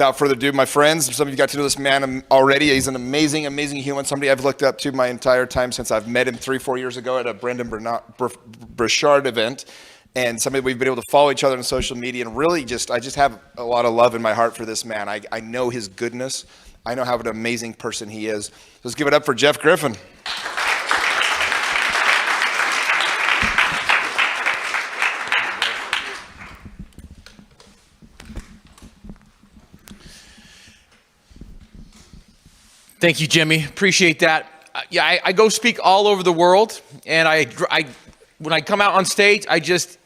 without further ado, my friends, some of you got to know this man already. He's an amazing, amazing human, somebody I've looked up to my entire time since I've met him 3-4 years ago at a Brendan Burchard event. And somebody we've been able to follow each other on social media, and really I just have a lot of love in my heart for this man. I know his goodness. I know how an amazing person he is. Let's give it up for Jeff Griffin. Thank you, Jimmy. Appreciate that. I go speak all over the world, and when I come out on stage, I just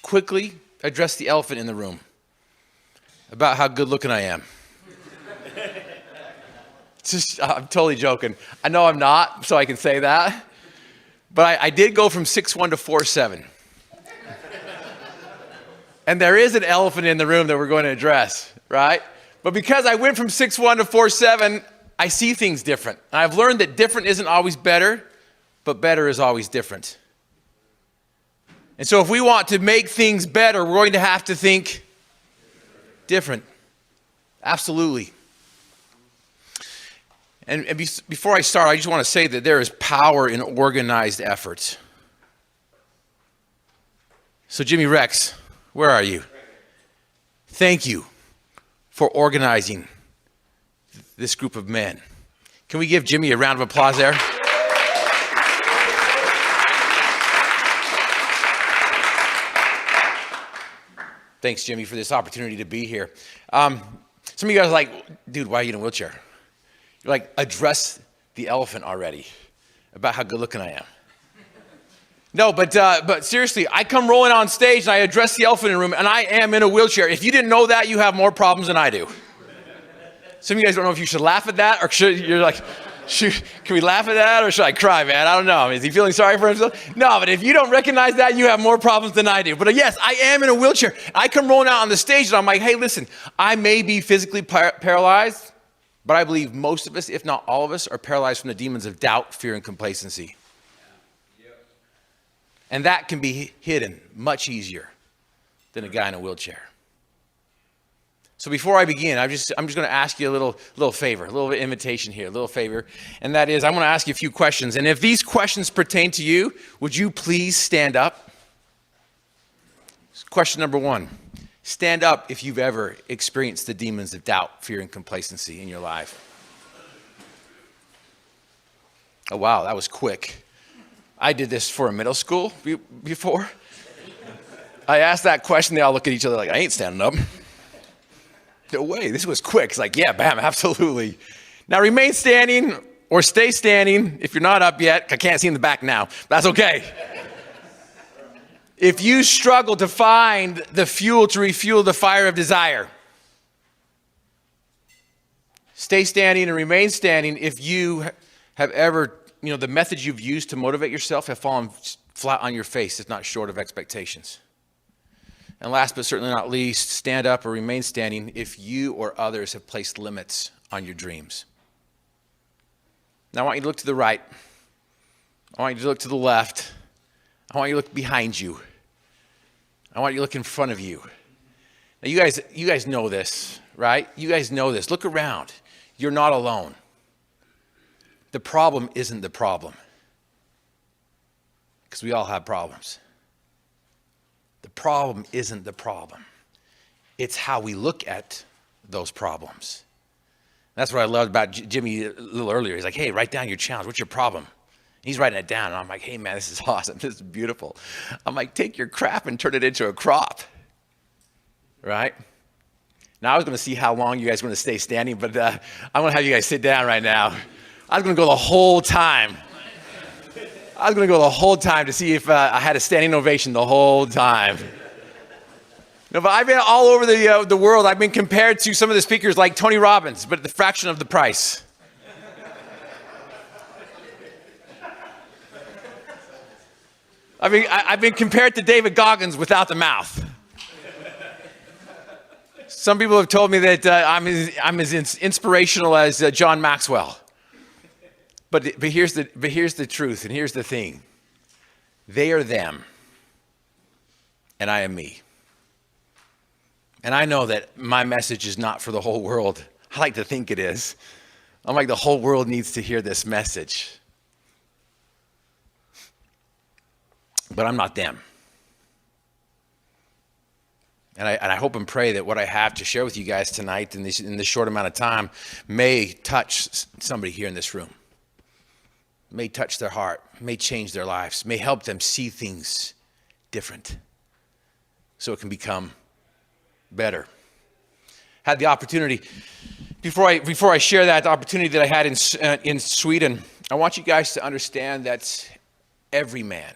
quickly address the elephant in the room about how good looking I am. I'm totally joking. I know I'm not, so I can say that. But I did go from 6'1" to 4'7". And there is an elephant in the room that we're going to address, right? But because I went from 6'1" to 4'7", I see things different. And I've learned that different isn't always better, but better is always different. And so if we want to make things better, we're going to have to think different. Absolutely. And before I start, I just want to say that there is power in organized efforts. So Jimmy Rex, where are you? Thank you for organizing this group of men. Can we give Jimmy a round of applause there? Thanks, Jimmy, for this opportunity to be here. Some of you guys are like, dude, why are you in a wheelchair? You're like, address the elephant already about how good looking I am. No, but seriously, I come rolling on stage and I address the elephant in the room, and I am in a wheelchair. If you didn't know that, you have more problems than I do. Some of you guys don't know if you should laugh at that, or can we laugh at that, or should I cry, man? I don't know. Is he feeling sorry for himself? No, but if you don't recognize that, you have more problems than I do. But yes, I am in a wheelchair. I come rolling out on the stage, and I'm like, hey, listen, I may be physically paralyzed, but I believe most of us, if not all of us, are paralyzed from the demons of doubt, fear, and complacency. And that can be hidden much easier than a guy in a wheelchair. So before I begin, I'm just going to ask you a little favor, a little invitation here, a little favor. And that is, I'm going to ask you a few questions. And if these questions pertain to you, would you please stand up? Question number 1. Stand up if you've ever experienced the demons of doubt, fear, and complacency in your life. Oh, wow, that was quick. I did this for a middle school before. I asked that question, they all look at each other like, I ain't standing up. No way, this was quick. It's like, yeah, bam, absolutely. Now remain standing or stay standing if you're not up yet. I can't see in the back now. That's okay. If you struggle to find the fuel to refuel the fire of desire, stay standing and remain standing if you have ever, the methods you've used to motivate yourself have fallen flat on your face, if not short of expectations. And last but certainly not least, stand up or remain standing if you or others have placed limits on your dreams. Now I want you to look to the right. I want you to look to the left. I want you to look behind you. I want you to look in front of you. Now you guys know this, right? You guys know this. Look around. You're not alone. The problem isn't the problem, because we all have problems. The problem isn't the problem. It's how we look at those problems. That's what I loved about Jimmy a little earlier. He's like, hey, write down your challenge. What's your problem? He's writing it down, and I'm like, hey, man, this is awesome. This is beautiful. I'm like, take your crap and turn it into a crop, right? Now, I was going to see how long you guys were going to stay standing, but I'm going to have you guys sit down right now. I was going to go the whole time. To see if I had a standing ovation the whole time. No, but I've been all over the world. I've been compared to some of the speakers like Tony Robbins, but at the fraction of the price. I've been compared to David Goggins without the mouth. Some people have told me that I'm as inspirational as John Maxwell. But here's the truth, and here's the thing. They are them, and I am me. And I know that my message is not for the whole world. I like to think it is. I'm like, the whole world needs to hear this message. But I'm not them. And I hope and pray that what I have to share with you guys tonight in this short amount of time may touch somebody here in this room, may touch their heart, may change their lives, may help them see things different so it can become better. Had the opportunity, before I share that, the opportunity that I had in Sweden, I want you guys to understand that every man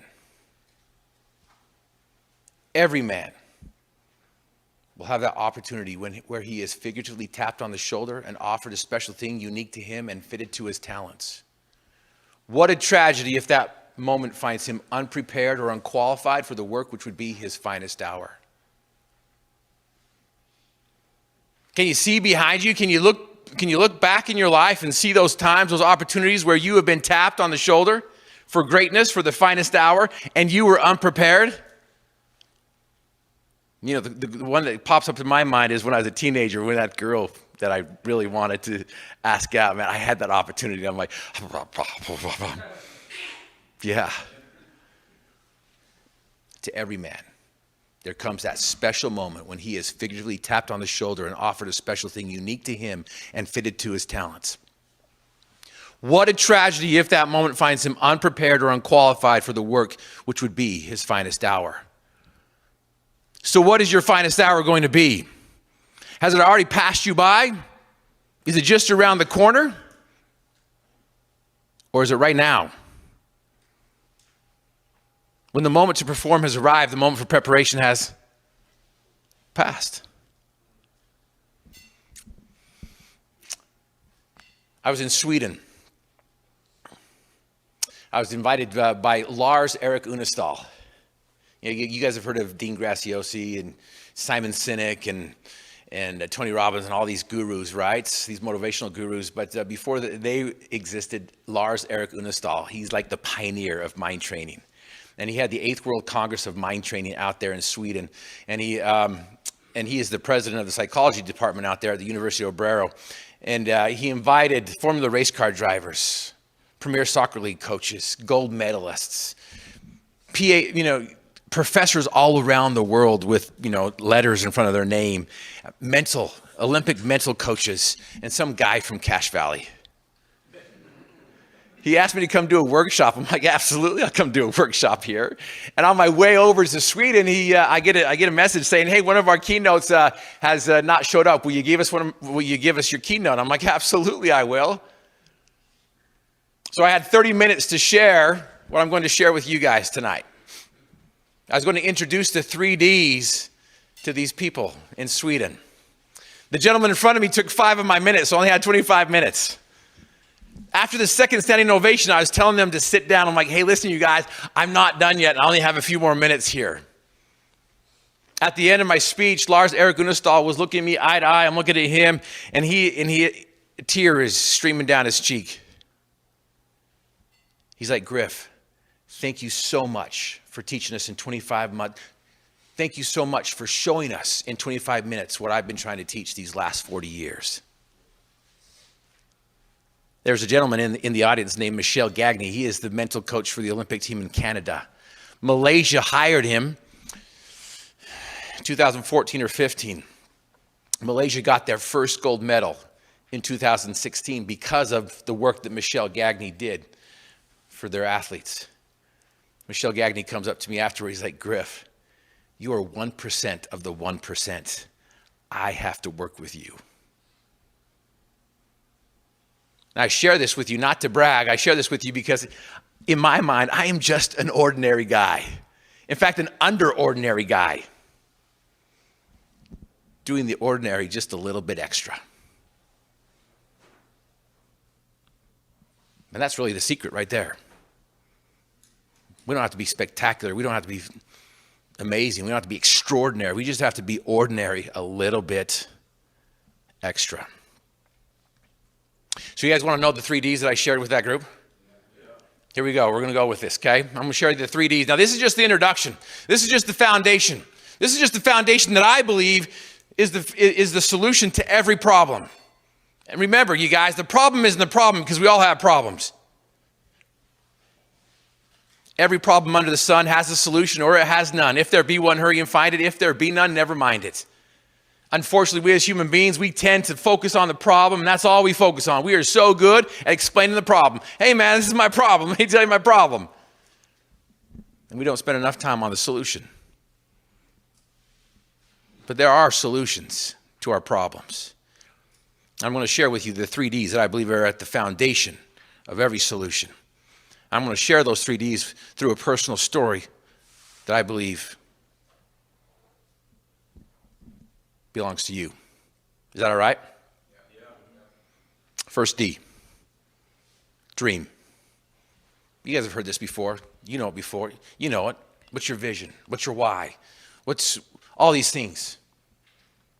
will have that opportunity where he is figuratively tapped on the shoulder and offered a special thing unique to him and fitted to his talents. What a tragedy if that moment finds him unprepared or unqualified for the work which would be his finest hour. Can you see behind you? Can you look back in your life and see those times, those opportunities where you have been tapped on the shoulder for greatness, for the finest hour, and you were unprepared? You know, the one that pops up in my mind is when I was a teenager, when that girl that I really wanted to ask out, man, I had that opportunity. I'm like, yeah. To every man, there comes that special moment when he is figuratively tapped on the shoulder and offered a special thing unique to him and fitted to his talents. What a tragedy if that moment finds him unprepared or unqualified for the work which would be his finest hour. So what is your finest hour going to be? Has it already passed you by? Is it just around the corner? Or is it right now? When the moment to perform has arrived, the moment for preparation has passed. I was in Sweden. I was invited by Lars Erik Unestål. You guys have heard of Dean Graziosi and Simon Sinek and Tony Robbins and all these gurus, right? These motivational gurus. But before they existed, Lars Erik Unestål, he's like the pioneer of mind training. And he had the 8th World Congress of Mind Training out there in Sweden. And he is the president of the psychology department out there at the University of Obrero. And he invited Formula race car drivers, premier soccer league coaches, gold medalists, professors all around the world with, letters in front of their name, Olympic mental coaches, and some guy from Cache Valley. He asked me to come do a workshop. I'm like, absolutely, I'll come do a workshop here. And on my way over to Sweden, I get a message saying, hey, one of our keynotes has not showed up. Will you give us your keynote? I'm like, absolutely, I will. So I had 30 minutes to share what I'm going to share with you guys tonight. I was going to introduce the 3Ds to these people in Sweden. The gentleman in front of me took 5 of my minutes, so I only had 25 minutes. After the second standing ovation, I was telling them to sit down. I'm like, hey, listen, you guys, I'm not done yet. I only have a few more minutes here. At the end of my speech, Lars Erik Unestål was looking at me eye to eye. I'm looking at him, and a tear is streaming down his cheek. He's like, Griff, thank you so much for teaching us in 25 months. Thank you so much for showing us in 25 minutes what I've been trying to teach these last 40 years. There's a gentleman in the audience named Michel Gagné. He is the mental coach for the Olympic team in Canada. Malaysia hired him in 2014 or 15. Malaysia got their first gold medal in 2016 because of the work that Michel Gagné did for their athletes. Michel Gagné comes up to me afterwards. He's like, Griff, you are 1% of the 1%. I have to work with you. I share this with you not to brag. I share this with you because in my mind, I am just an ordinary guy. In fact, an under-ordinary guy. Doing the ordinary just a little bit extra. And that's really the secret right there. We don't have to be spectacular. We don't have to be amazing. We don't have to be extraordinary. We just have to be ordinary a little bit extra. So you guys want to know the 3Ds that I shared with that group? Yeah. Here we go. We're going to go with this, okay? I'm going to share you the 3Ds. Now, this is just the introduction. This is just the foundation. This is just the foundation that I believe is the solution to every problem. And remember, you guys, the problem isn't the problem because we all have problems. Every problem under the sun has a solution or it has none. If there be one, hurry and find it. If there be none, never mind it. Unfortunately, we as human beings, we tend to focus on the problem, and that's all we focus on. We are so good at explaining the problem. Hey, man, this is my problem. Let me tell you my problem. And we don't spend enough time on the solution. But there are solutions to our problems. I'm going to share with you the 3 Ds that I believe are at the foundation of every solution. I'm going to share those 3 Ds through a personal story that I believe belongs to you. Is that all right? Yeah. First D, dream. You guys have heard this before. You know it before. You know it. What's your vision? What's your why? What's all these things?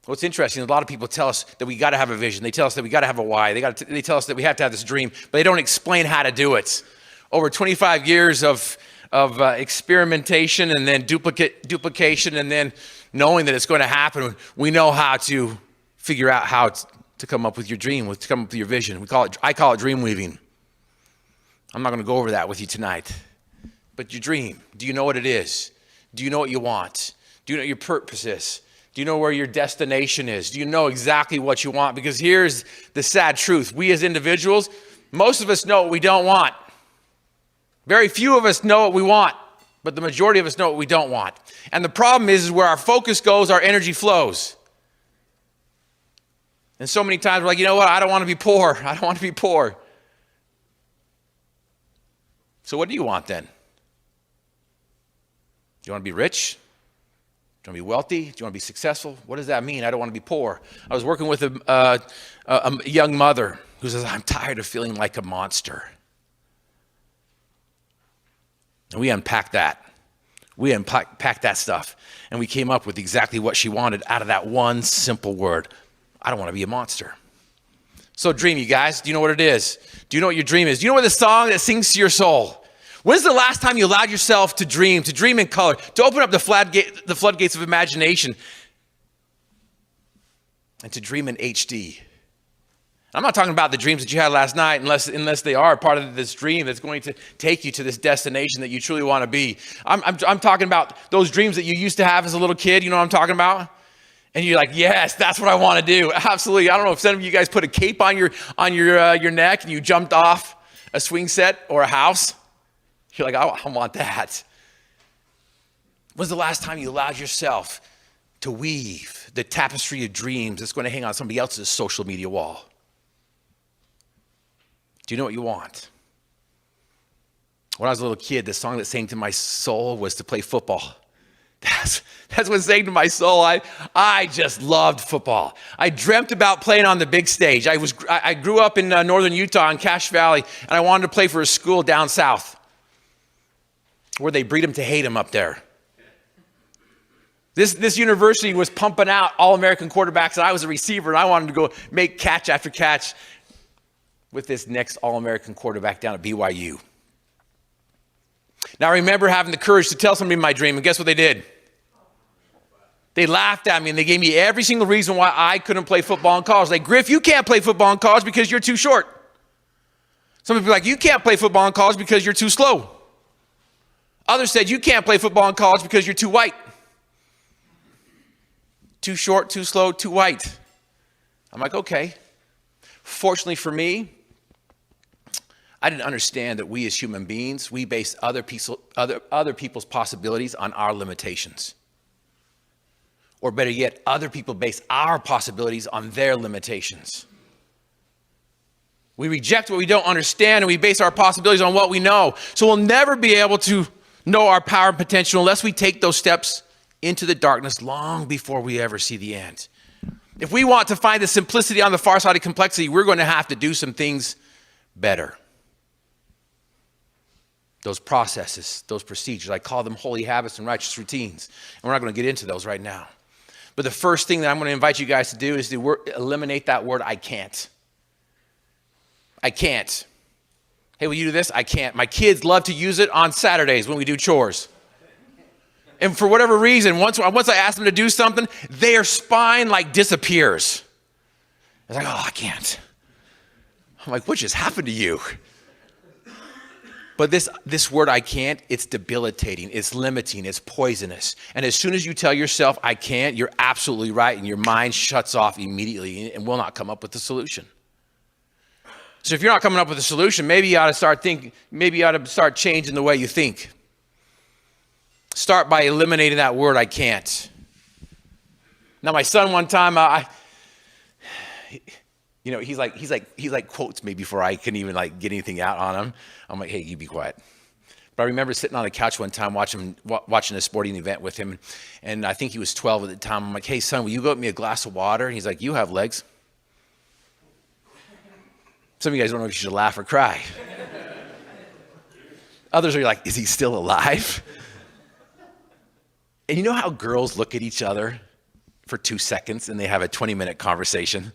What's interesting, a lot of people tell us that we got to have a vision. They tell us that we got to have a why. They tell us that we have to have this dream, but they don't explain how to do it. Over 25 years of experimentation and then duplication and then knowing that it's going to happen, we know how to figure out how to come up with your dream, to come up with your vision. I call it dream weaving. I'm not going to go over that with you tonight. But your dream, do you know what it is? Do you know what you want? Do you know what your purpose is? Do you know where your destination is? Do you know exactly what you want? Because here's the sad truth. We as individuals, most of us know what we don't want. Very few of us know what we want, but the majority of us know what we don't want. And the problem is where our focus goes, our energy flows. And so many times we're like, you know what? I don't want to be poor. I don't want to be poor. So what do you want then? Do you want to be rich? Do you want to be wealthy? Do you want to be successful? What does that mean? I don't want to be poor. I was working with a young mother who says, I'm tired of feeling like a monster. And we unpacked that. We unpacked that stuff. And we came up with exactly what she wanted out of that one simple word. I don't want to be a monster. So dream, you guys. Do you know what it is? Do you know what your dream is? Do you know what the song that sings to your soul? When's the last time you allowed yourself to dream in color, to open up the floodgates of imagination, and to dream in HD? I'm not talking about the dreams that you had last night, unless they are part of this dream that's going to take you to this destination that you truly want to be. I'm talking about those dreams that you used to have as a little kid. You know what I'm talking about? And you're like, yes, that's what I want to do. Absolutely. I don't know if some of you guys put a cape on your neck and you jumped off a swing set or a house. You're like, I want that. When's the last time you allowed yourself to weave the tapestry of dreams that's going to hang on somebody else's social media wall? Do you know what you want? When I was a little kid, the song that sang to my soul was to play football. That's what sang to my soul. I just loved football. I dreamt about playing on the big stage. I grew up in northern Utah in Cache Valley, and I wanted to play for a school down south where they breed them to hate them up there. This university was pumping out All-American quarterbacks, and I was a receiver, and I wanted to go make catch after catch with this next All-American quarterback down at BYU. Now, I remember having the courage to tell somebody my dream, and guess what they did? They laughed at me, and they gave me every single reason why I couldn't play football in college. Like, Griff, you can't play football in college because you're too short. Some people are like, you can't play football in college because you're too slow. Others said, you can't play football in college because you're too white. Too short, too slow, too white. I'm like, okay. Fortunately for me, I didn't understand that we as human beings, we base other people's possibilities on our limitations. Or better yet, other people base our possibilities on their limitations. We reject what we don't understand, and we base our possibilities on what we know. So we'll never be able to know our power and potential unless we take those steps into the darkness long before we ever see the end. If we want to find the simplicity on the far side of complexity, we're going to have to do some things better. Those processes, those procedures, I call them holy habits and righteous routines. And we're not going to get into those right now. But the first thing that I'm going to invite you guys to do is to eliminate that word, I can't. I can't. Hey, will you do this? I can't. My kids love to use it on Saturdays when we do chores. And for whatever reason, once I ask them to do something, their spine like disappears. It's like, oh, I can't. I'm like, what just happened to you? But this word I can't, it's debilitating, it's limiting, it's poisonous. And as soon as you tell yourself I can't, you're absolutely right, and your mind shuts off immediately and will not come up with a solution. So if you're not coming up with a solution, maybe you ought to start changing the way you think. Start by eliminating that word I can't. Now my son one time, he's like quotes me before I can even like get anything out on him. I'm like, hey, you be quiet. But I remember sitting on the couch one time watching a sporting event with him, and I think he was 12 at the time. I'm like, hey, son, will you go get me a glass of water? And he's like, you have legs. Some of you guys don't know if you should laugh or cry. Others are like, is he still alive? And you know how girls look at each other for 2 seconds and they have a 20-minute conversation?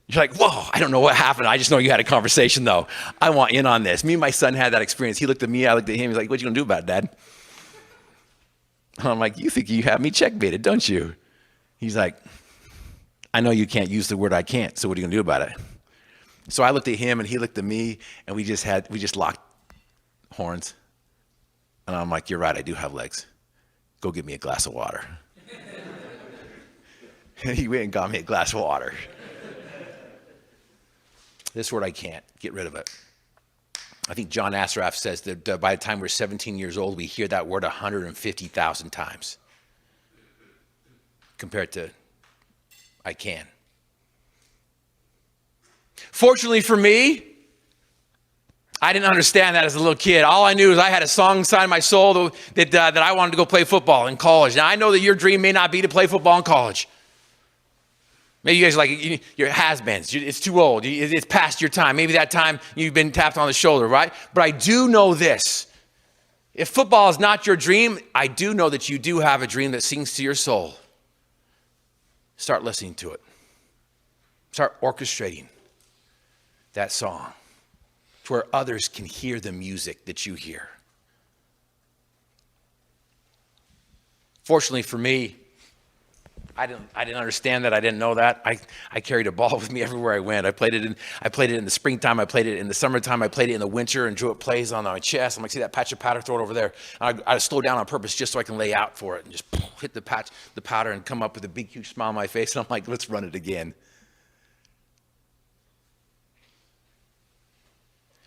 You're like, whoa, I don't know what happened. I just know you had a conversation, though. I want in on this. Me and my son had that experience. He looked at me, I looked at him. He's like, what you going to do about it, Dad? I'm like, you think you have me checkmated, don't you? He's like, I know you can't use the word I can't, so what are you going to do about it? So I looked at him, and he looked at me, and we just locked horns. And I'm like, you're right, I do have legs. Go get me a glass of water. And he went and got me a glass of water. This word I can't, get rid of it. I think John Assaraf says that by the time we're 17 years old, we hear that word 150,000 times compared to I can. Fortunately for me, I didn't understand that as a little kid. All I knew is I had a song inside my soul that I wanted to go play football in college. Now, I know that your dream may not be to play football in college. Maybe you guys are like, you're has-beens. It's too old. It's past your time. Maybe that time you've been tapped on the shoulder, right? But I do know this. If football is not your dream, I do know that you do have a dream that sings to your soul. Start listening to it. Start orchestrating that song to where others can hear the music that you hear. Fortunately for me, I didn't understand that. I didn't know that. I carried a ball with me everywhere I went. I played it in the springtime. I played it in the summertime. I played it in the winter and drew it plays on my chest. I'm like, see that patch of powder? Throw it over there. I slow down on purpose just so I can lay out for it and just hit the powder and come up with a big, huge smile on my face. And I'm like, let's run it again.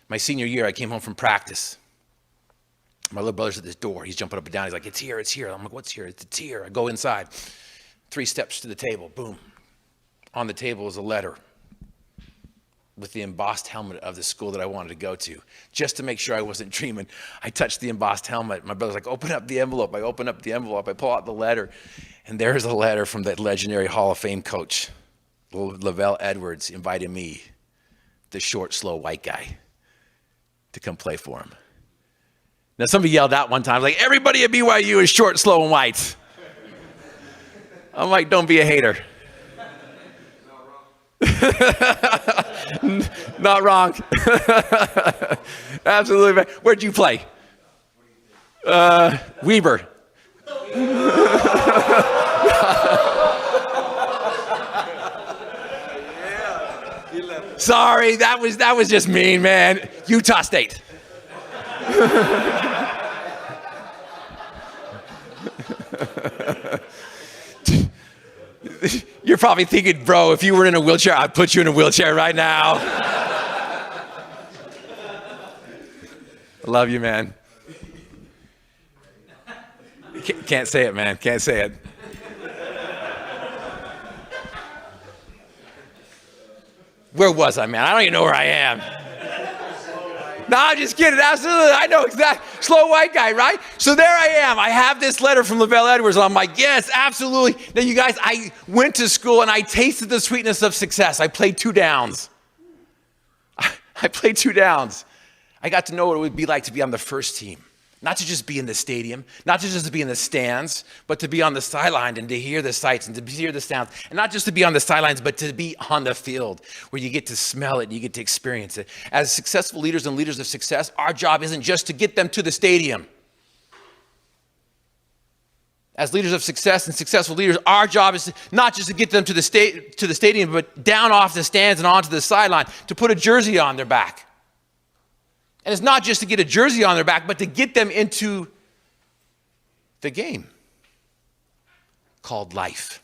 My senior year, I came home from practice. My little brother's at this door. He's jumping up and down. He's like, it's here, it's here. I'm like, what's here? It's here. I go inside. 3 steps to the table, boom. On the table is a letter with the embossed helmet of the school that I wanted to go to. Just to make sure I wasn't dreaming, I touched the embossed helmet. My brother's like, open up the envelope. I open up the envelope. I pull out the letter, and there's a letter from that legendary Hall of Fame coach, Lavelle Edwards, inviting me, the short, slow white guy, to come play for him. Now, somebody yelled out one time, like, everybody at BYU is short, slow, and white. I'm like, don't be a hater. Not wrong. Absolutely. Where'd you play? Weber. Sorry, that was just mean, man. Utah State. You're probably thinking, bro, if you were in a wheelchair, I'd put you in a wheelchair right now. I love you, man. Can't say it, man. Can't say it. Where was I, man? I don't even know where I am. No, I'm just kidding. Absolutely. I know exactly. Slow white guy, right? So there I am. I have this letter from Lavelle Edwards. I'm like, yes, absolutely. Now, you guys, I went to school and I tasted the sweetness of success. I played 2 downs. I played 2 downs. I got to know what it would be like to be on the first team. Not to just be in the stadium, not to just be in the stands, but to be on the sideline and to hear the sights and to hear the sounds. And not just to be on the sidelines, but to be on the field where you get to smell it and you get to experience it. As successful leaders and leaders of success, our job isn't just to get them to the stadium. As leaders of success and successful leaders, our job is not just to get them to the stadium, but down off the stands and onto the sideline, to put a jersey on their back. And it's not just to get a jersey on their back, but to get them into the game called life.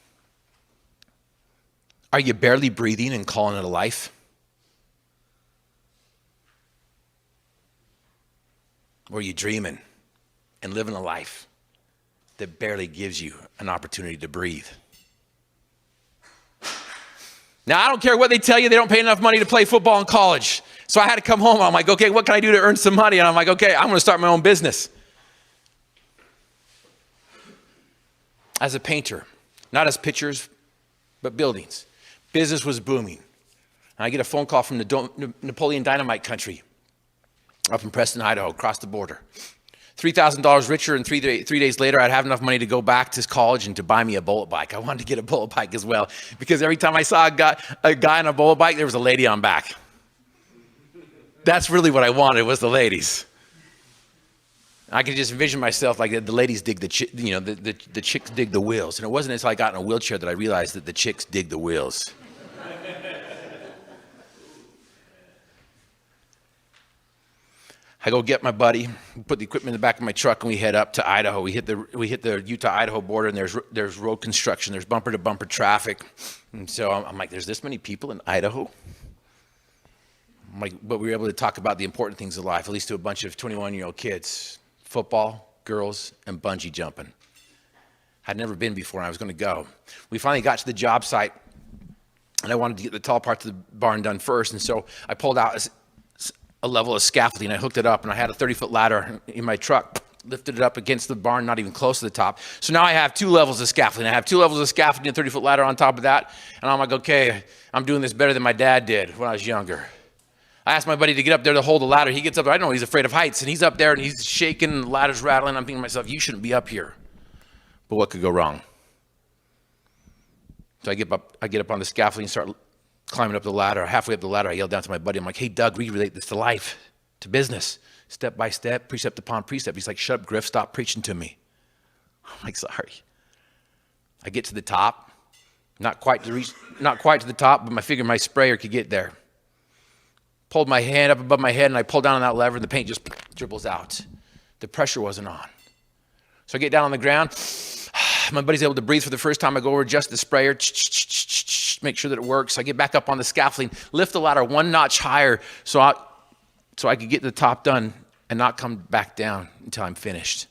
Are you barely breathing and calling it a life? Or are you dreaming and living a life that barely gives you an opportunity to breathe? Now, I don't care what they tell you, they don't pay enough money to play football in college. So I had to come home. I'm like, okay, what can I do to earn some money? And I'm like, okay, I'm going to start my own business. As a painter, not as pictures, but buildings. Business was booming. And I get a phone call from the Napoleon Dynamite country up in Preston, Idaho, across the border. $3,000 richer, and 3 days later, I'd have enough money to go back to college and to buy me a bullet bike. I wanted to get a bullet bike as well, because every time I saw a guy on a bullet bike, there was a lady on back. That's really what I wanted, was the ladies. I could just envision myself like the ladies dig the chicks dig the wheels. And it wasn't until I got in a wheelchair that I realized that the chicks dig the wheels. I go get my buddy, put the equipment in the back of my truck, and we head up to Idaho. We hit the Utah-Idaho border, and there's road construction. There's bumper-to-bumper traffic. And so I'm like, there's this many people in Idaho? I'm like, but we were able to talk about the important things of life, at least to a bunch of 21-year-old kids. Football, girls, and bungee jumping. I'd never been before, and I was going to go. We finally got to the job site, and I wanted to get the tall parts of the barn done first. And so I pulled out a level of scaffolding. I hooked it up, and I had a 30-foot ladder in my truck, lifted it up against the barn, not even close to the top. So now I have 2 levels of scaffolding. I have 2 levels of scaffolding and a 30-foot ladder on top of that. And I'm like, okay, I'm doing this better than my dad did when I was younger. I asked my buddy to get up there to hold the ladder. He gets up there. I know he's afraid of heights, and he's up there, and he's shaking, and the ladder's rattling. I'm thinking to myself, you shouldn't be up here. But what could go wrong? So I get up on the scaffolding and start climbing up the ladder. Halfway up the ladder, I yell down to my buddy. I'm like, hey, Doug, we relate this to life, to business, step by step, precept upon precept. He's like, shut up, Griff, stop preaching to me. I'm like, sorry. I get to the top, not quite to the top, but I figured my sprayer could get there. Pulled my hand up above my head, and I pulled down on that lever, and the paint just dribbles out. The pressure wasn't on. So I get down on the ground. My buddy's able to breathe for the first time. I go over, adjust the sprayer, make sure that it works. I get back up on the scaffolding, lift the ladder 1 notch higher so I could get the top done and not come back down until I'm finished.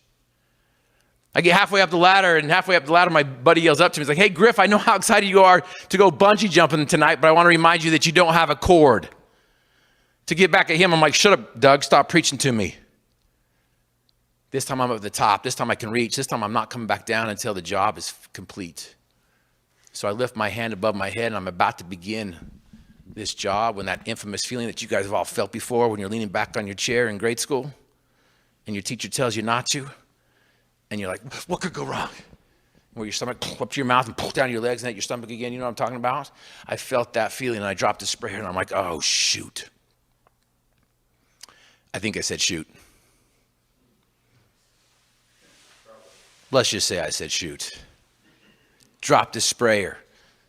I get halfway up the ladder, and halfway up the ladder, my buddy yells up to me. He's like, hey, Griff, I know how excited you are to go bungee jumping tonight, but I want to remind you that you don't have a cord. To get back at him, I'm like, shut up, Doug, stop preaching to me. This time I'm at the top. This time I can reach. This time I'm not coming back down until the job is complete. So I lift my hand above my head, and I'm about to begin this job when that infamous feeling that you guys have all felt before when you're leaning back on your chair in grade school and your teacher tells you not to, and you're like, what could go wrong? Where your stomach up to your mouth and pull down your legs and at your stomach again. You know what I'm talking about? I felt that feeling, and I dropped the sprayer, and I'm like, oh, shoot. I think I said shoot. Let's just say I said shoot. Drop the sprayer,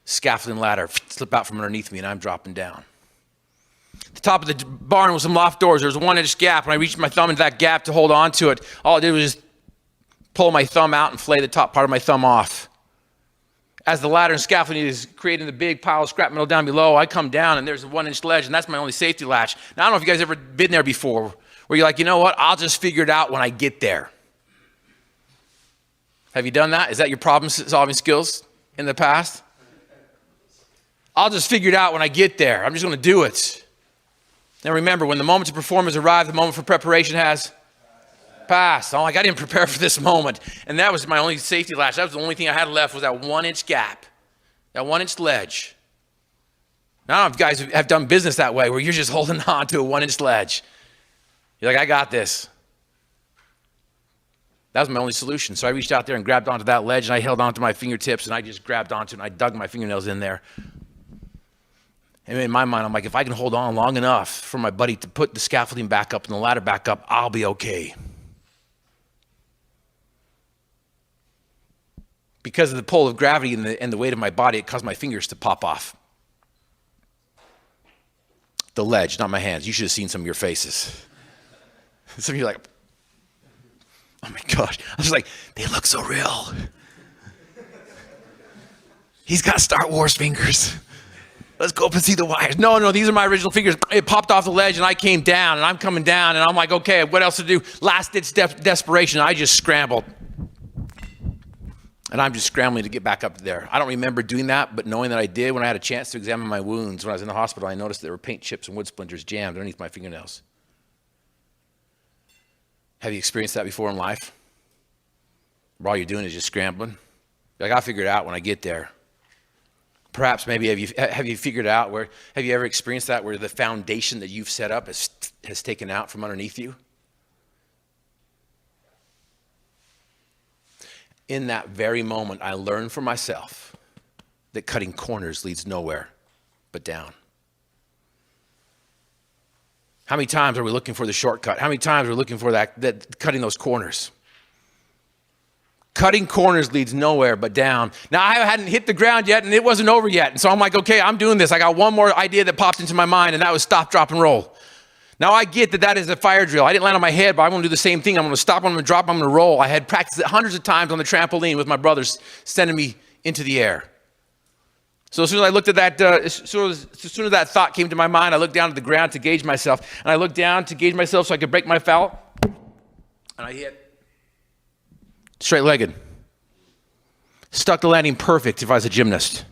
scaffolding ladder, slip out from underneath me, and I'm dropping down. At the top of the barn was some loft doors. There was a 1-inch gap, and I reached my thumb into that gap to hold on to it. All I did was just pull my thumb out and flay the top part of my thumb off. As the ladder and scaffolding is creating the big pile of scrap metal down below, I come down, and there's a 1-inch ledge, and that's my only safety latch. Now, I don't know if you guys ever been there before, where you're like, you know what, I'll just figure it out when I get there. Have you done that? Is that your problem-solving skills in the past? I'll just figure it out when I get there. I'm just going to do it. Now remember, when the moment to perform has arrived, the moment for preparation has passed. I'm like, I didn't prepare for this moment. And that was my only safety latch. That was the only thing I had left, was that 1-inch gap, that 1-inch ledge. Now, if you guys have done business that way, where you're just holding on to a 1-inch ledge, you're like, I got this. That was my only solution. So I reached out there and grabbed onto that ledge, and I held onto my fingertips, and I just grabbed onto it, and I dug my fingernails in there. And in my mind, I'm like, if I can hold on long enough for my buddy to put the scaffolding back up and the ladder back up, I'll be okay. Because of the pull of gravity and the weight of my body, it caused my fingers to pop off. The ledge, not my hands. You should have seen some of your faces. Some of you are like, oh my gosh. I was like, they look so real. He's got Star Wars fingers. Let's go up and see the wires. No, these are my original fingers. It popped off the ledge and I came down and I'm coming down and I'm like, okay, what else to do? Last ditch desperation. I just scrambled. And I'm just scrambling to get back up there. I don't remember doing that, but knowing that I did, when I had a chance to examine my wounds when I was in the hospital, I noticed there were paint chips and wood splinters jammed underneath my fingernails. Have you experienced that before in life? Where all you're doing is just scrambling? Like, I'll figure it out when I get there. Perhaps maybe have you figured out have you ever experienced that where the foundation that you've set up has taken out from underneath you? In that very moment, I learned for myself that cutting corners leads nowhere but down. How many times are we looking for the shortcut? How many times are we looking for that cutting those corners? Cutting corners leads nowhere but down. Now, I hadn't hit the ground yet, and it wasn't over yet. And so I'm like, okay, I'm doing this. I got one more idea that popped into my mind, and that was stop, drop, and roll. Now, I get that is a fire drill. I didn't land on my head, but I'm going to do the same thing. I'm going to stop, I'm going to drop, I'm going to roll. I had practiced it hundreds of times on the trampoline with my brothers sending me into the air. So as soon as I looked at that, as soon as that thought came to my mind, I looked down to the ground to gauge myself. And I looked down to gauge myself so I could break my foul. And I hit straight-legged. Stuck the landing perfect if I was a gymnast.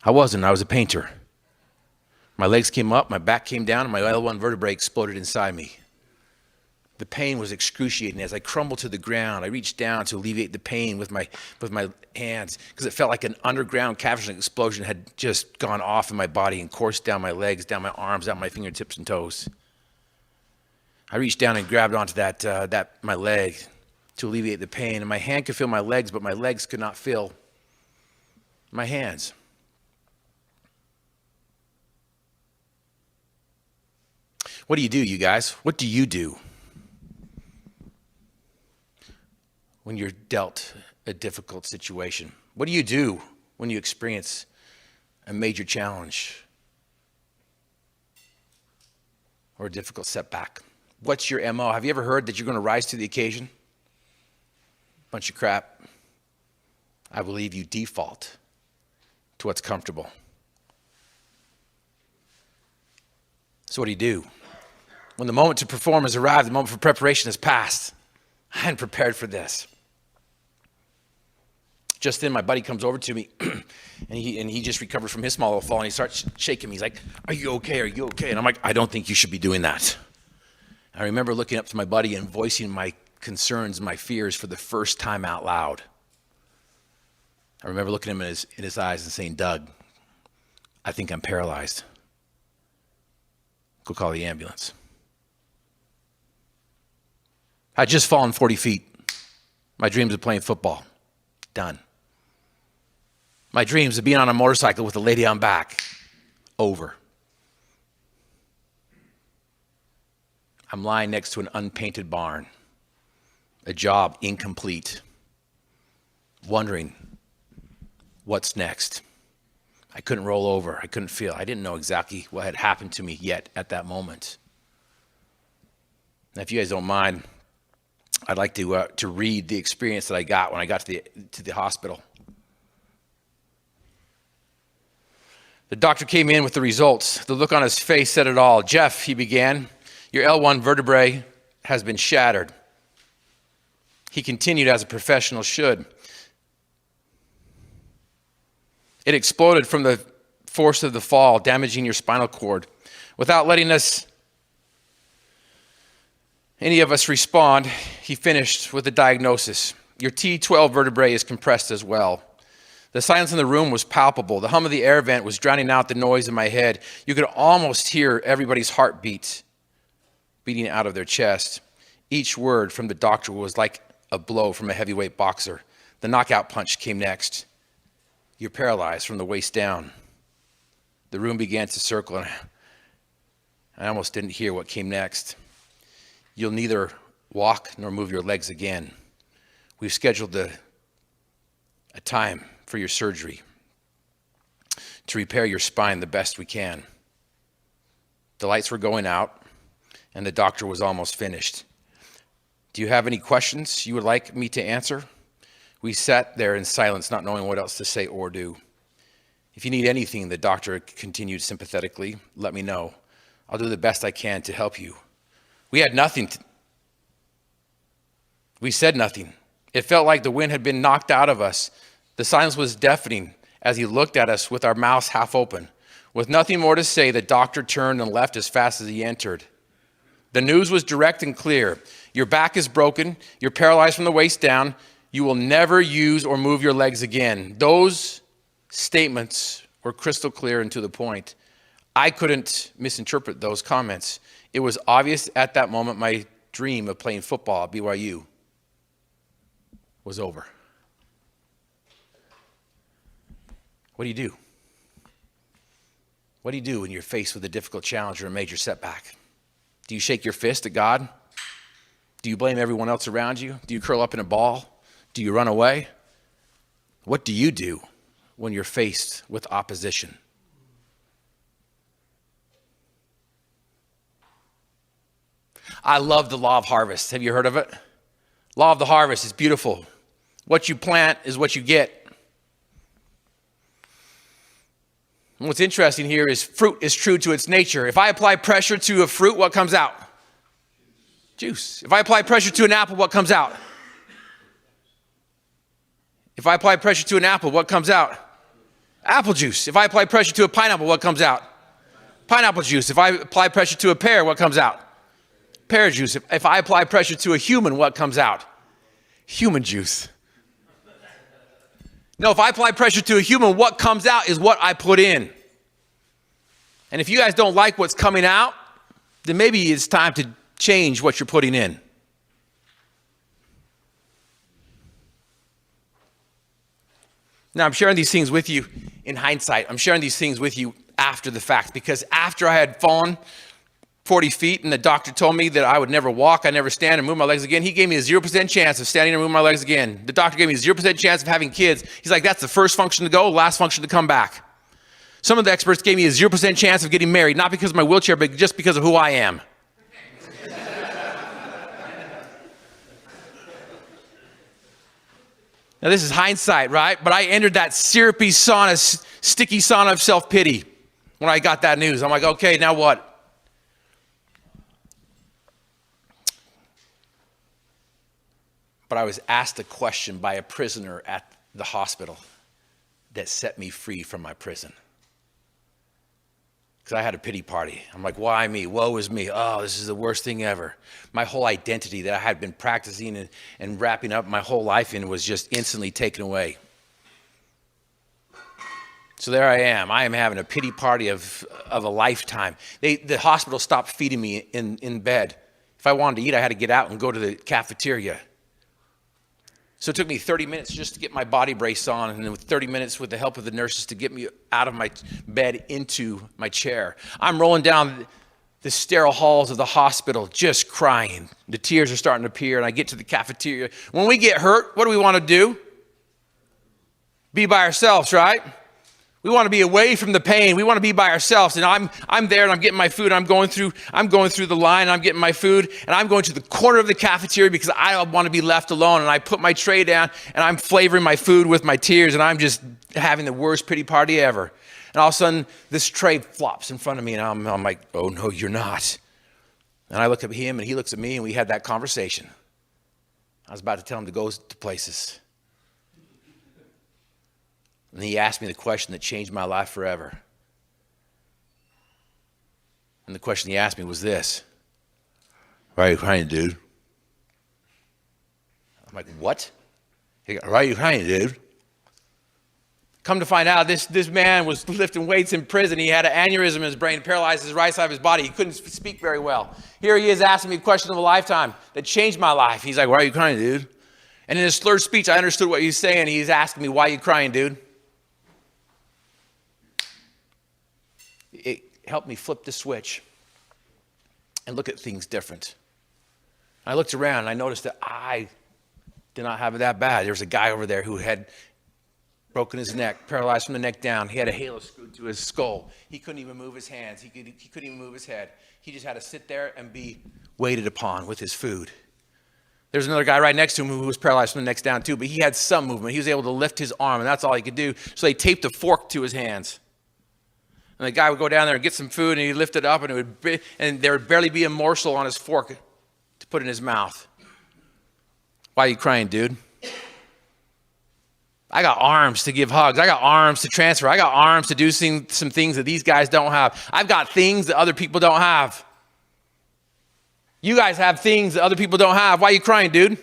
I wasn't. I was a painter. My legs came up, my back came down, and my L1 vertebrae exploded inside me. The pain was excruciating. As I crumbled to the ground, I reached down to alleviate the pain with my hands because it felt like an underground catastrophic explosion had just gone off in my body and coursed down my legs, down my arms, down my fingertips and toes. I reached down and grabbed onto my leg to alleviate the pain, and my hand could feel my legs, but my legs could not feel my hands. What do you do, you guys? What do you do when you're dealt a difficult situation? What do you do when you experience a major challenge or a difficult setback? What's your MO? Have you ever heard that you're going to rise to the occasion? Bunch of crap. I believe you default to what's comfortable. So what do? When the moment to perform has arrived, the moment for preparation has passed. I hadn't prepared for this. Just then, my buddy comes over to me, and he just recovered from his small little fall, and he starts shaking me. He's like, "Are you okay? Are you okay?" And I'm like, "I don't think you should be doing that." I remember looking up to my buddy and voicing my concerns, my fears for the first time out loud. I remember looking him in his eyes and saying, "Doug, I think I'm paralyzed. Go call the ambulance." I'd just fallen 40 feet. My dreams of playing football, done. My dreams of being on a motorcycle with a lady on back, over. I'm lying next to an unpainted barn, a job incomplete, wondering what's next. I couldn't roll over. I couldn't feel. I didn't know exactly what had happened to me yet at that moment. Now, if you guys don't mind, I'd like to read the experience that I got when I got to the hospital. The doctor came in with the results. The look on his face said it all. "Jeff," he began, "your L1 vertebrae has been shattered." He continued as a professional should. "It exploded from the force of the fall, damaging your spinal cord. Without letting any of us respond, he finished with the diagnosis. Your T12 vertebrae is compressed as well." The silence in the room was palpable. The hum of the air vent was drowning out the noise in my head. You could almost hear everybody's heartbeat beating out of their chest. Each word from the doctor was like a blow from a heavyweight boxer. The knockout punch came next. "You're paralyzed from the waist down." The room began to circle, and I almost didn't hear what came next. "You'll neither walk nor move your legs again. We've scheduled the a time for your surgery to repair your spine the best we can. The lights were going out, and the doctor was almost finished. Do you have any questions you would like me to answer? We sat there in silence, not knowing what else to say or do. If you need anything, the doctor continued sympathetically, let me know. I'll do the best I can to help you. We had nothing. We said nothing. It felt like the wind had been knocked out of us. The silence was deafening as he looked at us with our mouths half open. With nothing more to say, the doctor turned and left as fast as he entered. The news was direct and clear. Your back is broken. You're paralyzed from the waist down. You will never use or move your legs again. Those statements were crystal clear and to the point. I couldn't misinterpret those comments. It was obvious at that moment my dream of playing football at BYU was over. What do you do? What do you do when you're faced with a difficult challenge or a major setback? Do you shake your fist at God? Do you blame everyone else around you? Do you curl up in a ball? Do you run away? What do you do when you're faced with opposition? I love the law of harvest. Have you heard of it? Law of the harvest is beautiful. What you plant is what you get. And what's interesting here is fruit is true to its nature. If I apply pressure to a fruit, what comes out? Juice. If I apply pressure to an apple, what comes out? If I apply pressure to an apple, what comes out? Apple juice. If I apply pressure to a pineapple, what comes out? Pineapple juice. If I apply pressure to a pear, what comes out? Pear juice. If I apply pressure to a human, what comes out? Human juice. No, if I apply pressure to a human, what comes out is what I put in. And if you guys don't like what's coming out, then maybe it's time to change what you're putting in. Now, I'm sharing these things with you in hindsight. I'm sharing these things with you after the fact, because after I had fallen 40 feet and the doctor told me that I would never walk, I'd never stand and move my legs again, he gave me a 0% chance of standing and moving my legs again. The doctor gave me a 0% chance of having kids. He's like, that's the first function to go, last function to come back. Some of the experts gave me a 0% chance of getting married, not because of my wheelchair, but just because of who I am. Now, this is hindsight, right? But I entered that syrupy sauna, sticky sauna of self-pity when I got that news. I'm like, okay, now what? But I was asked a question by a prisoner at the hospital that set me free from my prison. Because I had a pity party. I'm like, why me? Woe is me. Oh, this is the worst thing ever. My whole identity that I had been practicing and wrapping up my whole life in was just instantly taken away. So there I am. I am having a pity party of a lifetime. The hospital stopped feeding me in bed. If I wanted to eat, I had to get out and go to the cafeteria. So it took me 30 minutes just to get my body brace on, and then 30 minutes with the help of the nurses to get me out of my bed into my chair. I'm rolling down the sterile halls of the hospital just crying. The tears are starting to appear, and I get to the cafeteria. When we get hurt, what do we want to do? Be by ourselves, right? We want to be away from the pain. We want to be by ourselves. And I'm there and I'm getting my food. I'm going through the line. I'm getting my food and I'm going to the corner of the cafeteria because I want to be left alone. And I put my tray down and I'm flavoring my food with my tears and I'm just having the worst pity party ever. And all of a sudden this tray flops in front of me and I'm like, oh no, you're not. And I look at him and he looks at me and we had that conversation. I was about to tell him to go to places. And he asked me the question that changed my life forever. And the question he asked me was this: why are you crying, dude? I'm like, what? He goes, why are you crying, dude? Come to find out, this man was lifting weights in prison. He had an aneurysm in his brain, paralyzed his right side of his body. He couldn't speak very well. Here he is asking me a question of a lifetime that changed my life. He's like, why are you crying, dude? And in his slurred speech, I understood what he was saying. He's asking me, why are you crying, dude? It helped me flip the switch and look at things different. I looked around and I noticed that I did not have it that bad. There was a guy over there who had broken his neck, paralyzed from the neck down. He had a halo screwed to his skull. He couldn't even move his hands. He couldn't even move his head. He just had to sit there and be waited upon with his food. There's another guy right next to him who was paralyzed from the neck down too, but he had some movement. He was able to lift his arm, and that's all he could do. So they taped a fork to his hands. And the guy would go down there and get some food, and he'd lift it up, and there would barely be a morsel on his fork to put in his mouth. Why are you crying, dude? I got arms to give hugs. I got arms to transfer. I got arms to do some things that these guys don't have. I've got things that other people don't have. You guys have things that other people don't have. Why are you crying, dude?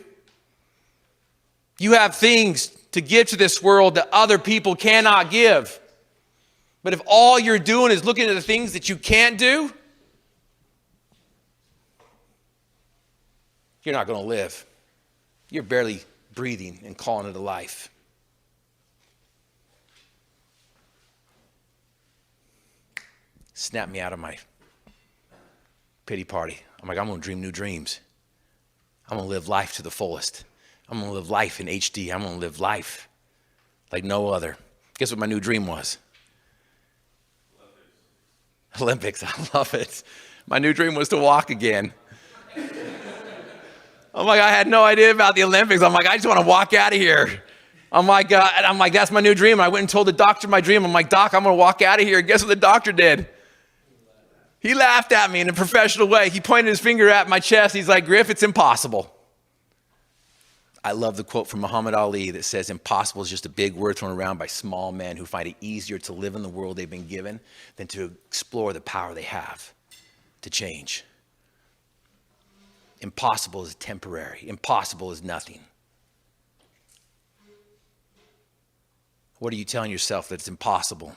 You have things to give to this world that other people cannot give. But if all you're doing is looking at the things that you can't do, you're not going to live. You're barely breathing and calling it a life. Snap me out of my pity party. I'm like, I'm going to dream new dreams. I'm going to live life to the fullest. I'm going to live life in HD. I'm going to live life like no other. Guess what my new dream was? Olympics. I love it. My new dream was to walk again. I'm like, I had no idea about the Olympics. I'm like, I just want to walk out of here. I'm like, that's my new dream. And I went and told the doctor my dream. I'm like, Doc, I'm going to walk out of here. Guess what the doctor did? He laughed at me in a professional way. He pointed his finger at my chest. He's like, Griff, it's impossible. I love the quote from Muhammad Ali that says, impossible is just a big word thrown around by small men who find it easier to live in the world they've been given than to explore the power they have to change. Impossible is temporary. Impossible is nothing. What are you telling yourself that it's impossible?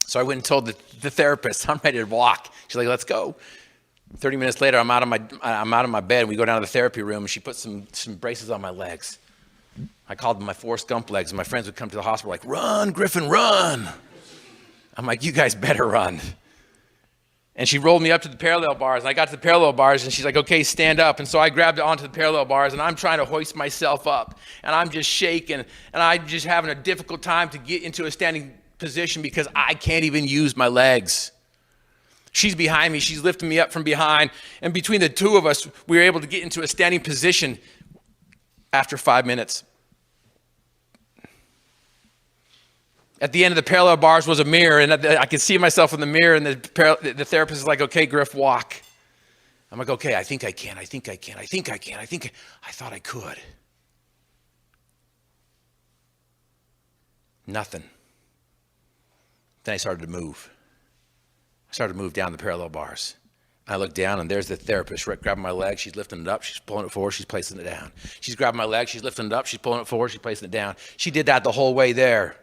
So I went and told the therapist, I'm ready to walk. She's like, let's go. 30 minutes later, I'm out of my bed. We go down to the therapy room, and she put some braces on my legs. I called them my Forrest Gump legs, and my friends would come to the hospital like, run, Griffin, run. I'm like, you guys better run. And she rolled me up to the parallel bars, and I got to the parallel bars, and she's like, okay, stand up. And so I grabbed onto the parallel bars, and I'm trying to hoist myself up, and I'm just shaking, and I'm just having a difficult time to get into a standing position because I can't even use my legs. She's behind me. She's lifting me up from behind. And between the two of us, we were able to get into a standing position after 5 minutes. At the end of the parallel bars was a mirror, and I could see myself in the mirror, and the therapist is like, okay, Griff, walk. I'm like, okay, I think I can. I thought I could. Nothing. Then I started to move. I started to move down the parallel bars. I looked down, and there's the therapist grabbing my leg. She's lifting it up. She's pulling it forward. She's placing it down. She's grabbing my leg. She's lifting it up. She's pulling it forward. She's placing it down. She did that the whole way there.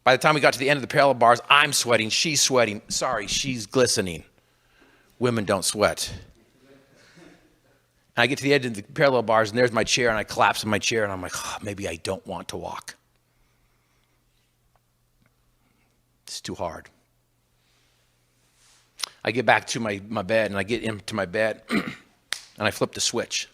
By the time we got to the end of the parallel bars, I'm sweating. She's sweating. Sorry, she's glistening. Women don't sweat. And I get to the edge of the parallel bars, and there's my chair, and I collapse in my chair, and I'm like, oh, maybe I don't want to walk. It's too hard. I get back to my bed, and I get into my bed, and I flip the switch.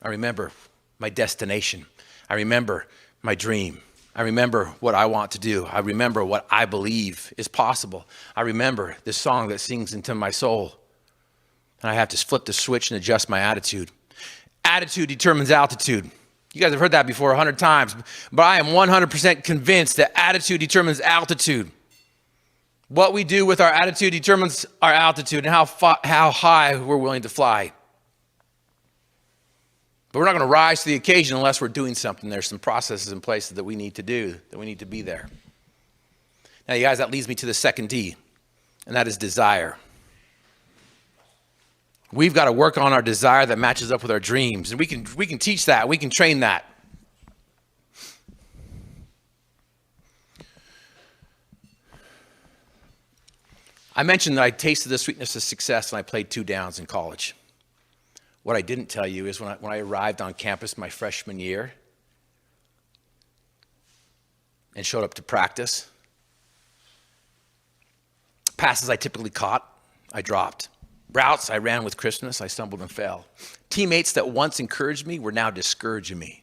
I remember my destination. I remember my dream. I remember what I want to do. I remember what I believe is possible. I remember this song that sings into my soul. And I have to flip the switch and adjust my attitude. Attitude determines altitude. You guys have heard that before 100 times, but I am 100% convinced that attitude determines altitude. What we do with our attitude determines our altitude and how high we're willing to fly. But we're not going to rise to the occasion unless we're doing something. There's some processes in place that we need to do, that we need to be there. Now, you guys, that leads me to the second D, and that is desire. We've got to work on our desire that matches up with our dreams. And we can teach that. We can train that. I mentioned that I tasted the sweetness of success and I played 2 downs in college. What I didn't tell you is when I arrived on campus my freshman year and showed up to practice, passes I typically caught, I dropped. Routes I ran with crispness, I stumbled and fell. Teammates that once encouraged me were now discouraging me.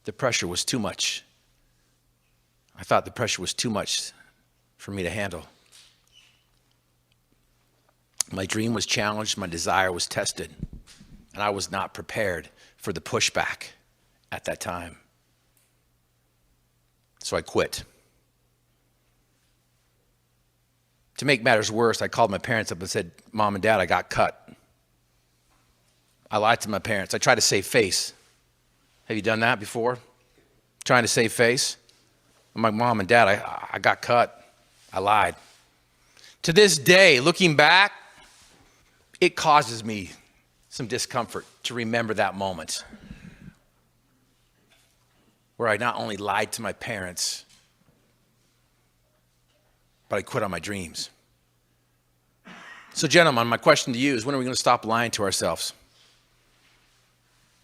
the pressure was too much. I thought the pressure was too much for me to handle. My dream was challenged, my desire was tested, and I was not prepared for the pushback at that time. So I quit. To make matters worse, I called my parents up and said, Mom and Dad, I got cut. I lied to my parents. I tried to save face. Have you done that before? Trying to save face? I'm like, Mom and Dad, I got cut. I lied. To this day, looking back, it causes me some discomfort to remember that moment where I not only lied to my parents, but I quit on my dreams. So gentlemen, my question to you is, when are we going to stop lying to ourselves?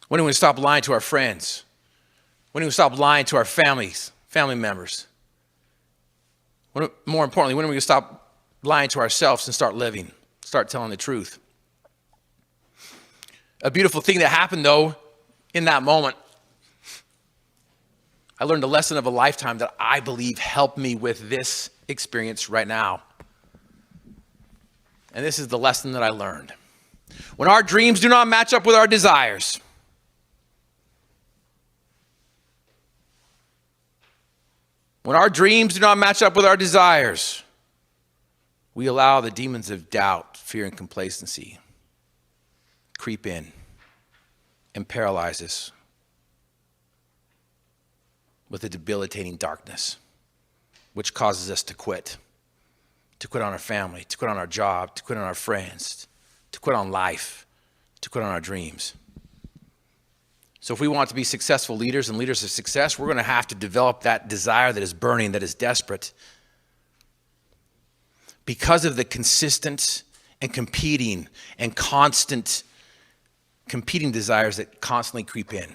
When are we going to stop lying to our friends? When are we going to stop lying to our family members? More importantly, when are we going to stop lying to ourselves and start living, start telling the truth? A beautiful thing that happened, though, in that moment, I learned a lesson of a lifetime that I believe helped me with this experience right now. And this is the lesson that I learned. When our dreams do not match up with our desires, we allow the demons of doubt, fear, and complacency creep in and paralyze us with a debilitating darkness, which causes us to quit on our family, to quit on our job, to quit on our friends, to quit on life, to quit on our dreams. So if we want to be successful leaders and leaders of success, we're going to have to develop that desire that is burning, that is desperate, because of the consistent and competing and constant competing desires that constantly creep in.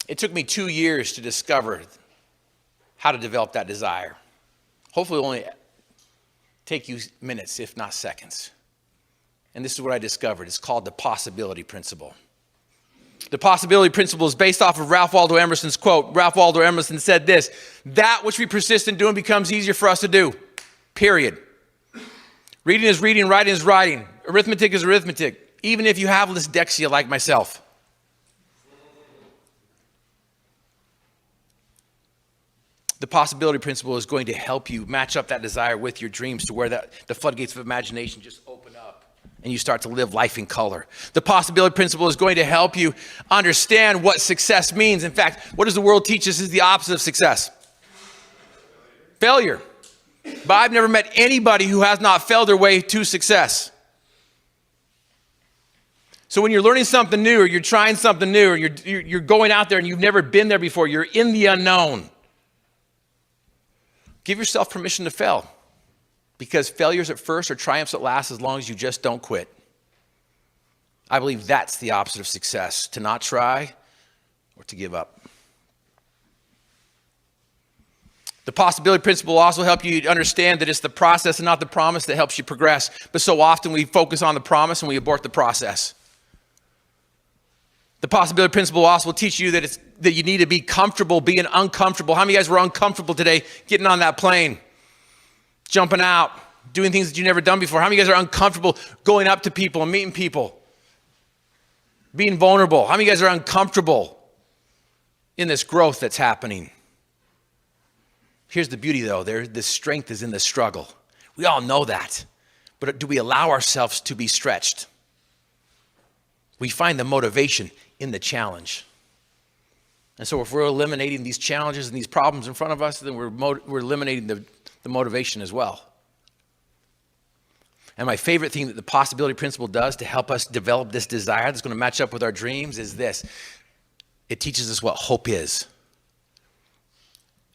It took me 2 years to discover how to develop that desire. Hopefully it'll only take you minutes, if not seconds. And this is what I discovered. It's called the possibility principle. The possibility principle is based off of Ralph Waldo Emerson's quote. Ralph Waldo Emerson said this: that which we persist in doing becomes easier for us to do, period. Reading is reading, writing is writing, arithmetic is arithmetic, even if you have dyslexia like myself. The possibility principle is going to help you match up that desire with your dreams to where the floodgates of imagination just open up and you start to live life in color. The possibility principle is going to help you understand what success means. In fact, what does the world teach us is the opposite of success? Failure. But I've never met anybody who has not failed their way to success. So when you're learning something new, or you're trying something new, or you're going out there and you've never been there before, you're in the unknown. Give yourself permission to fail, because failures at first are triumphs at last as long as you just don't quit. I believe that's the opposite of success, to not try or to give up. The possibility principle will also help you understand that it's the process and not the promise that helps you progress. But so often we focus on the promise and we abort the process. The possibility principle also will teach you that you need to be comfortable being uncomfortable. How many of you guys were uncomfortable today getting on that plane, jumping out, doing things that you've never done before? How many of you guys are uncomfortable going up to people and meeting people, being vulnerable? How many of you guys are uncomfortable in this growth that's happening? Here's the beauty, though. The strength is in the struggle. We all know that. But do we allow ourselves to be stretched? We find the motivation in the challenge. And so if we're eliminating these challenges and these problems in front of us, then we're eliminating the motivation as well. And my favorite thing that the possibility principle does to help us develop this desire that's going to match up with our dreams is this. It teaches us what hope is.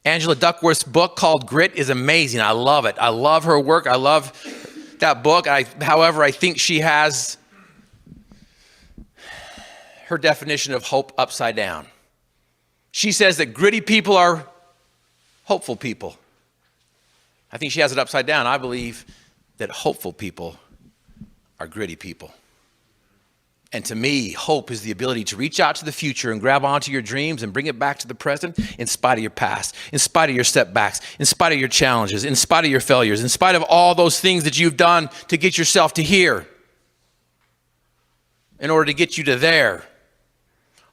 Angela Duckworth's book called Grit is amazing. I love it. I love her work. I love that book. However, I think she has her definition of hope upside down. She says that gritty people are hopeful people. I think she has it upside down. I believe that hopeful people are gritty people. And to me, hope is the ability to reach out to the future and grab onto your dreams and bring it back to the present in spite of your past, in spite of your setbacks, in spite of your challenges, in spite of your failures, in spite of all those things that you've done to get yourself to here in order to get you to there.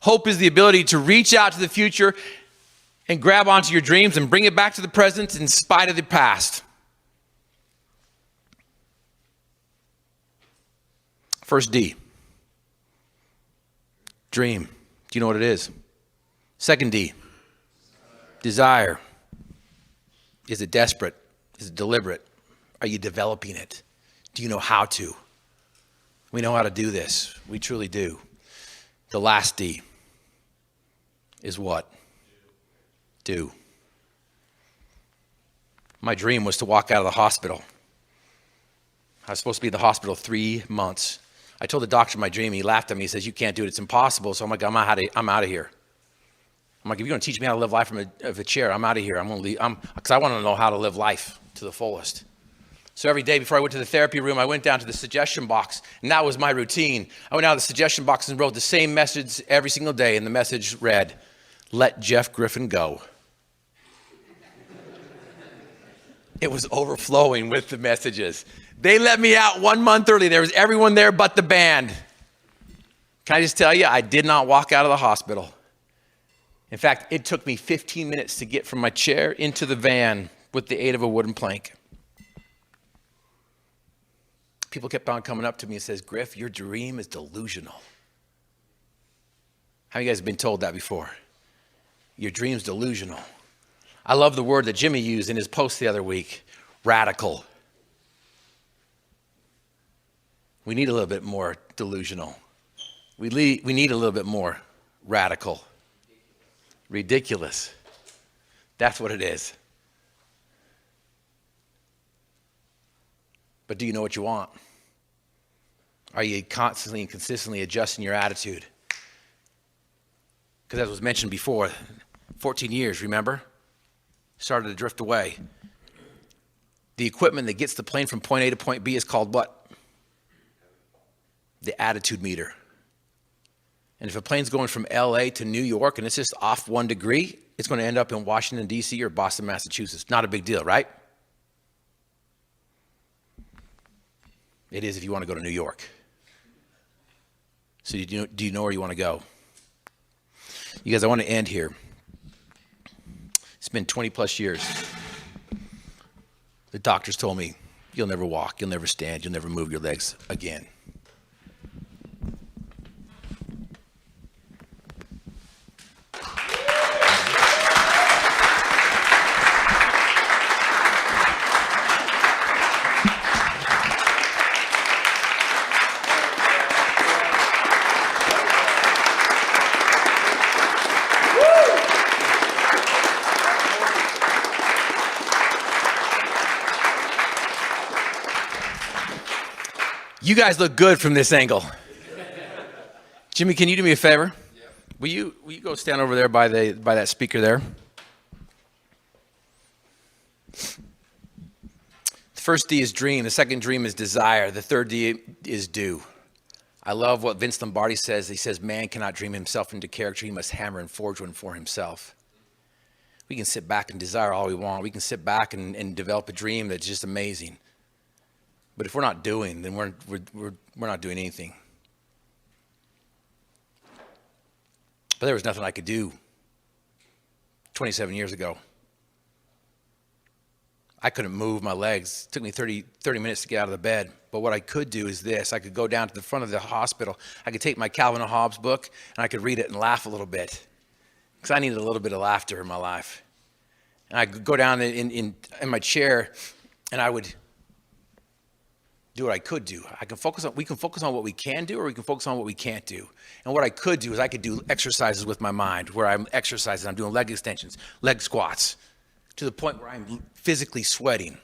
Hope is the ability to reach out to the future and grab onto your dreams and bring it back to the present in spite of the past. First D. Dream. Do you know what it is? Second D. Desire. Is it desperate? Is it deliberate? Are you developing it? Do you know how to? We know how to do this. We truly do. The last D is what? Do. My dream was to walk out of the hospital. I was supposed to be in the hospital 3 months. I told the doctor my dream. He laughed at me. He says, "You can't do it. It's impossible." So I'm like, I'm out of here. I'm like, if you're going to teach me how to live life from a chair, I'm out of here. I'm going to leave. Because I want to know how to live life to the fullest. So every day before I went to the therapy room, I went down to the suggestion box, and that was my routine. I went down to the suggestion box and wrote the same message every single day, and the message read, "Let Jeff Griffin go." It was overflowing with the messages. They let me out 1 month early. There was everyone there but the band. Can I just tell you, I did not walk out of the hospital. In fact, it took me 15 minutes to get from my chair into the van with the aid of a wooden plank. People kept on coming up to me and says, "Griff, your dream is delusional." How many of you guys have been told that before? Your dream's delusional. I love the word that Jimmy used in his post the other week, radical. We need a little bit more delusional. We need a little bit more radical. Ridiculous. That's what it is. But do you know what you want? Are you constantly and consistently adjusting your attitude? Because as was mentioned before, 14 years, remember? Started to drift away. The equipment that gets the plane from point A to point B is called what? The attitude meter. And if a plane's going from LA to New York and it's just off 1 degree, it's going to end up in Washington, D.C. or Boston, Massachusetts. Not a big deal, right? It is if you want to go to New York. So do you know where you want to go? You guys, I want to end here. It's been 20 plus years. The doctors told me, you'll never walk, you'll never stand, you'll never move your legs again. You guys look good from this angle. Jimmy, can you do me a favor? Yeah. Will you go stand over there by that speaker there? The first D is dream. The second dream is desire. The third D is do. I love what Vince Lombardi says. He says, man cannot dream himself into character. He must hammer and forge one for himself. We can sit back and desire all we want. We can sit back and develop a dream that's just amazing. But if we're not doing, then we're not doing anything. But there was nothing I could do 27 years ago. I couldn't move my legs. It took me 30 minutes to get out of the bed. But what I could do is this. I could go down to the front of the hospital. I could take my Calvin and Hobbes book, and I could read it and laugh a little bit. Because I needed a little bit of laughter in my life. And I could go down in my chair, and I would do what I could do. We can focus on what we can do, or we can focus on what we can't do. And what I could do is I could do exercises with my mind where I'm exercising. I'm doing leg extensions, leg squats, to the point where I'm physically sweating.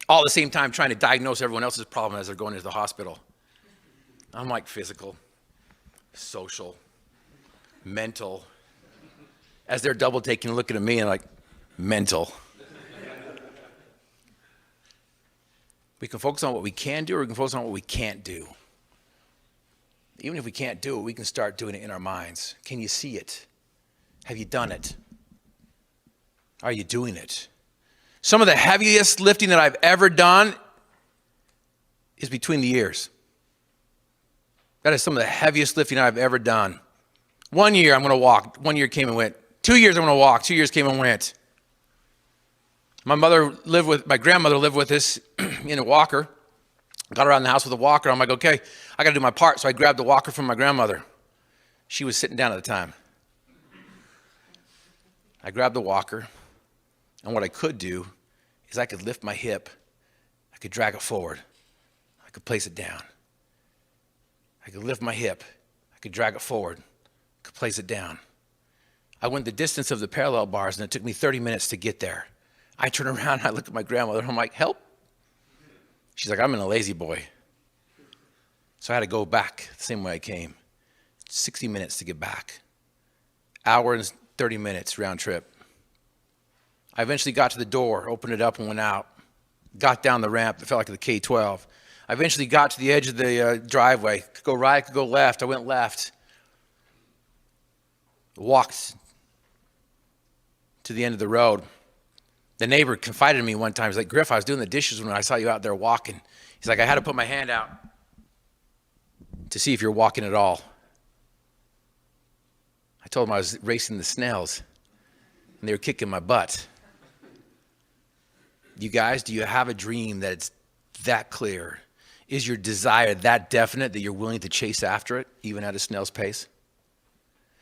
All at the same time trying to diagnose everyone else's problem as they're going into the hospital. I'm like physical, social, mental. As they're double taking, looking at me and like, mental. We can focus on what we can do, or we can focus on what we can't do. Even if we can't do it, we can start doing it in our minds. Can you see it? Have you done it? Are you doing it? Some of the heaviest lifting that I've ever done is between the ears. That is some of the heaviest lifting I've ever done. 1 year I'm going to walk. 1 year came and went. 2 years I'm going to walk. 2 years came and went. My grandmother lived with us in a walker. Got around the house with a walker. I'm like, okay, I got to do my part. So I grabbed the walker from my grandmother. She was sitting down at the time. I grabbed the walker, and what I could do is I could lift my hip. I could drag it forward. I could place it down. I could lift my hip. I could drag it forward. I could place it down. I went the distance of the parallel bars, and it took me 30 minutes to get there. I turned around, and I looked at my grandmother, and I'm like, help. She's like, I'm in a lazy boy. So I had to go back the same way I came. 60 minutes to get back. Hour and 30 minutes round trip. I eventually got to the door, opened it up and went out. Got down the ramp. It felt like the K-12. I eventually got to the edge of the driveway. Could go right, could go left. I went left. Walked to the end of the road. The neighbor confided in me one time. He's like, Griff, I was doing the dishes when I saw you out there walking. He's like, I had to put my hand out to see if you're walking at all. I told him I was racing the snails, and they were kicking my butt. You guys, do you have a dream that's that clear? Is your desire that definite that you're willing to chase after it, even at a snail's pace?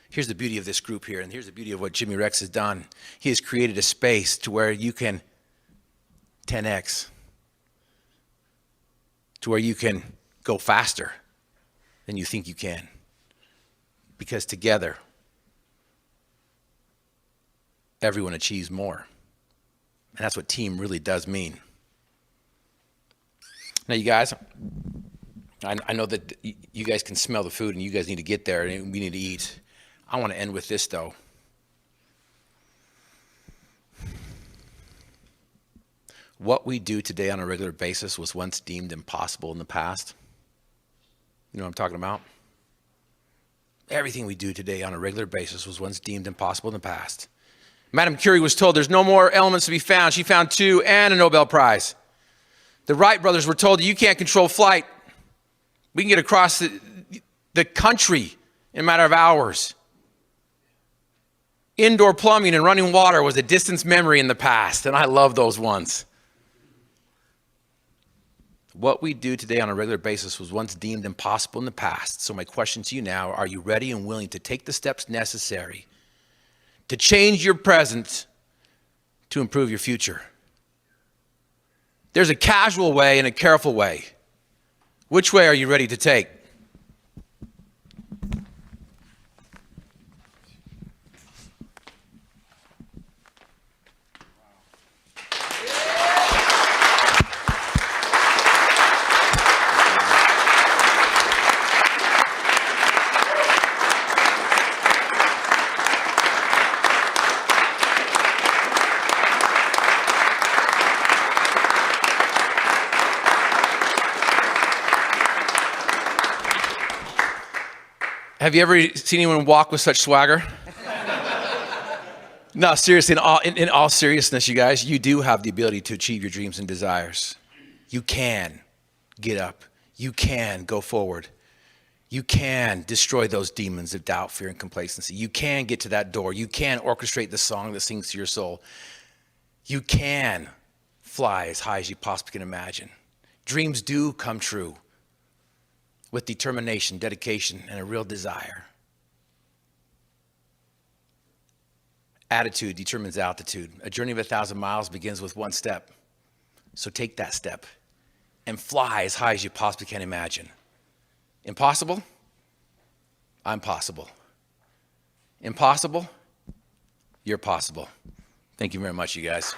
Here's the beauty of this group here, and here's the beauty of what Jimmy Rex has done. He has created a space to where you can 10x, to where you can go faster than you think you can. Because together, everyone achieves more. And that's what team really does mean. Now, you guys, I know that you guys can smell the food and you guys need to get there and we need to eat. I want to end with this, though. What we do today on a regular basis was once deemed impossible in the past. You know what I'm talking about? Everything we do today on a regular basis was once deemed impossible in the past. Madame Curie was told there's no more elements to be found. She found 2 and a Nobel Prize. The Wright brothers were told you can't control flight. We can get across the country in a matter of hours. Indoor plumbing and running water was a distant memory in the past, and I love those ones. What we do today on a regular basis was once deemed impossible in the past. So my question to you now, are you ready and willing to take the steps necessary to change your present to improve your future? There's a casual way and a careful way. Which way are you ready to take? Have you ever seen anyone walk with such swagger? No, seriously, in all seriousness, you guys, you do have the ability to achieve your dreams and desires. You can get up. You can go forward. You can destroy those demons of doubt, fear, and complacency. You can get to that door. You can orchestrate the song that sings to your soul. You can fly as high as you possibly can imagine. Dreams do come true with determination, dedication, and a real desire. Attitude determines altitude. A journey of 1,000 miles begins with one step. So take that step and fly as high as you possibly can imagine. Impossible? I'm possible. Impossible? You're possible. Thank you very much, you guys.